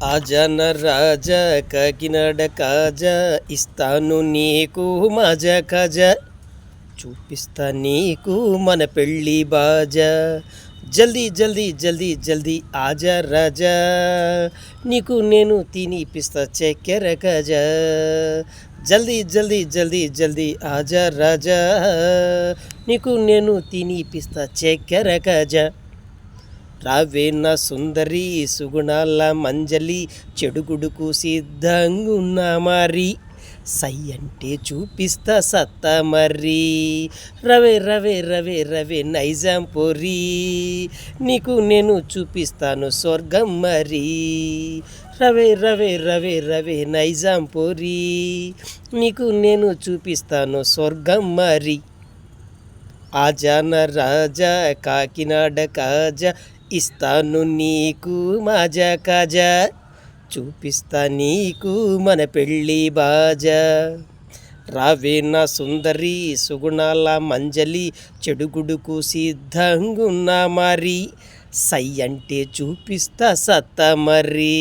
ఆజాన రాజా కాకినాడ కాజా ఇస్తాను నీకు మజా ఖజా చూపిస్తా నీకు మన పెళ్ళి బాజా జల్దీ జల్దీ జల్దీ జల్దీ ఆజా రాజా నీకు నేను తినిపిస్తా చక్కెర ఖజా జల్దీ జల్దీ జల్దీ జల్దీ ఆజా రాజా నీకు నేను తినిపిస్తా చక్కెర ఖజా రావే నా సుందరి సుగుణాల మంజలి చెడుగుడుకు సిద్ధంగున్నా మరి సై అంటే చూపిస్తా సత్తా మరి రవే రవే రవే రవే నైజాం పొరి నీకు నేను చూపిస్తాను స్వర్గం మరి రవే రవే రవే రవే నైజాం పొరి నీకు నేను చూపిస్తాను స్వర్గం మరి ఆజాన రాజా కాకినాడ కాజా ఇస్తాను నీకు మజా ఖజా చూపిస్తా నీకు మన పెళ్ళి బాజా రావే నా సుందరి సుగుణాల మంజలి చెడుగుడుకు సిద్ధంగున్నా మరి సై అంటే చూపిస్తా సత్తా మరి